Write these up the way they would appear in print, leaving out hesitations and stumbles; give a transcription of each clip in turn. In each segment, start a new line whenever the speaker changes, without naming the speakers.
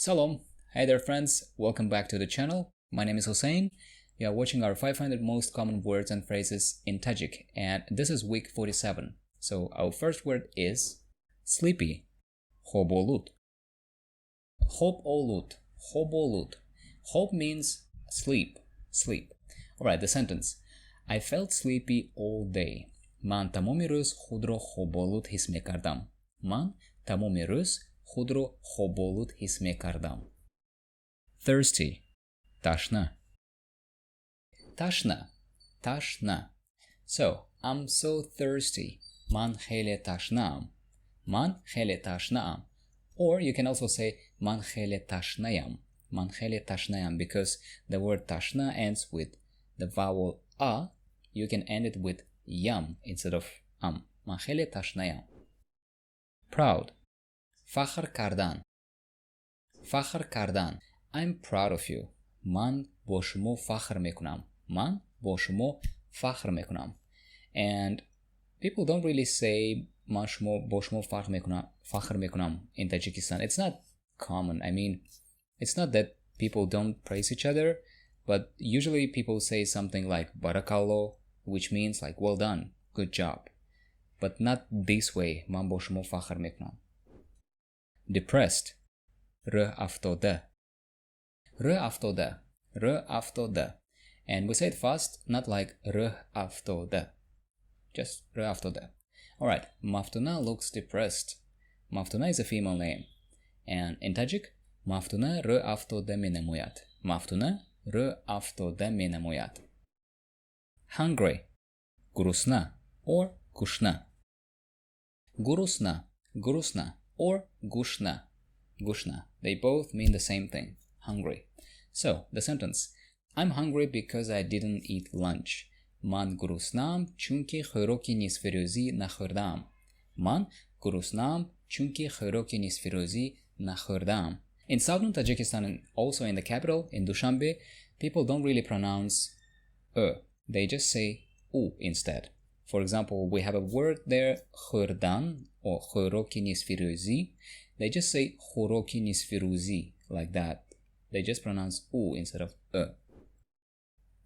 Salam, hi there friends, welcome back to the channel. My name is Hussein. You are watching our 500 most common words and phrases in Tajik, and this is week 47. So our first word is sleepy, хоболуд. хоболуд. Hob means sleep. Alright, the sentence. I felt sleepy all day. Ман тамоми рӯз худро хоболуд ҳис мекардам. Ман тамоми рӯз худро хоболуд ҳис мекардам. Thirsty, ташна. So, I'm so thirsty. Ман хеле ташнаам. Or you can also say ман хеле ташнаям because the word tashna ends with the vowel a. You can end it with yam instead of am. Ман хеле ташнаям. Proud, фахр кардан. I'm proud of you. Ман бо шумо фахр мекунам. And people don't really say ман бо шумо фахр мекунам in Tajikistan. It's not common. I mean, it's not that people don't praise each other, but usually people say something like barakallah, which means like well done, good job. But not this way. Ман бо шумо фахр мекунам. Depressed, рӯҳафтода. And we say it fast, not like rӯҳафтода. Just rӯҳафтоda. Alright, Maftuna looks depressed. Maftuna is a female name. And in Tajik, Maftuna rӯҳафтода менамояд. Hungry, гурусна or гушна. Gurusna or gушна. They both mean the same thing, hungry. So, the sentence. I'm hungry because I didn't eat lunch. Ман гуруснам чунки хӯроки нисфирӯзӣ нахӯрдаам. In southern Tajikistan and also in the capital, in Dushanbe, people don't really pronounce they just say u instead. For example, we have a word there, خوردن or خӯроки нисфирӯзӣ. They just say خӯроки нисфирӯзӣ like that. They just pronounce u instead of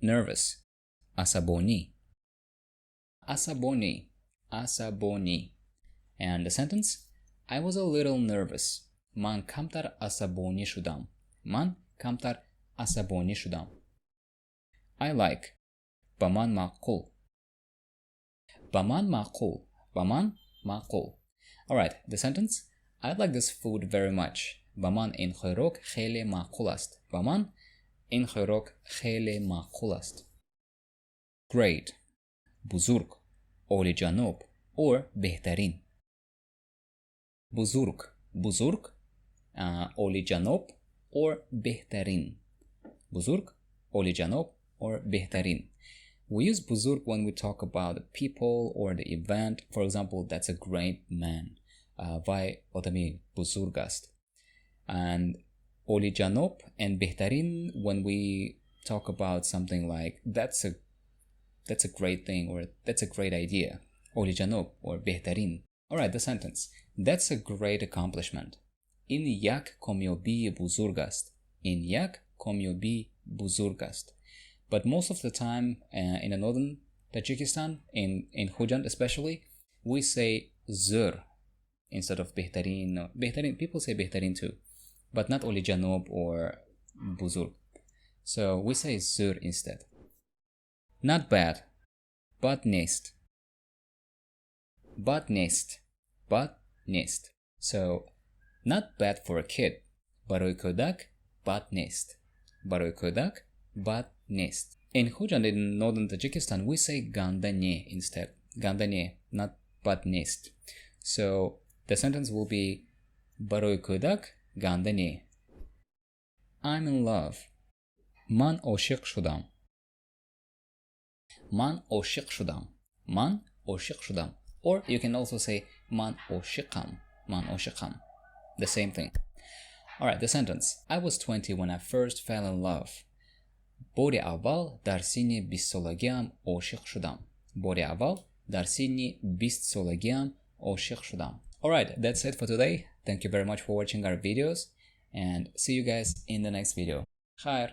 Nervous, asabonī. And the sentence, I was a little nervous. Ман камтар асабонӣ шудам. I like, ба ман маъқул. Alright, the sentence, I like this food very much. ба ман ин хӯрок хеле маъқул аст. Great, бузург, олиҷаноб or беҳтарин. Buzurg, олиҷаноб or беҳтарин. Buzurg, олиҷаноб or беҳтарин. We use buzurg when we talk about the people or the event. For example, that's a great man. Vay odami buzurg ast. And olíjanób and beҳтарин when we talk about something like that's a great thing or that's a great idea. Olíjanób or beҳтарин. Alright, the sentence. That's a great accomplishment. In як комёбии бузург аст. But most of the time in the northern Tajikistan, in Khujand especially, we say zur instead of beҳтарин. Beҳтарин, people say beҳтарин too, but not olíjanób or buzurg. So we say zur instead. Not bad, but neст. So not bad for a kid. Барои кӯдак бад нест. In Khujand in northern Tajikistan, we say гандане instead. Гандане, not bad neст. So the sentence will be барои кӯдак гандане. I'm in love. Ман ошиқ шудам. Or you can also say ман ошиқам. The same thing. Alright, the sentence. I was 20 when I first fell in love. Бори аввал дар синни 20 солагиам ошиқ шудам. Alright, that's it for today. Thank you very much for watching our videos. and see you guys in the next video. Khair.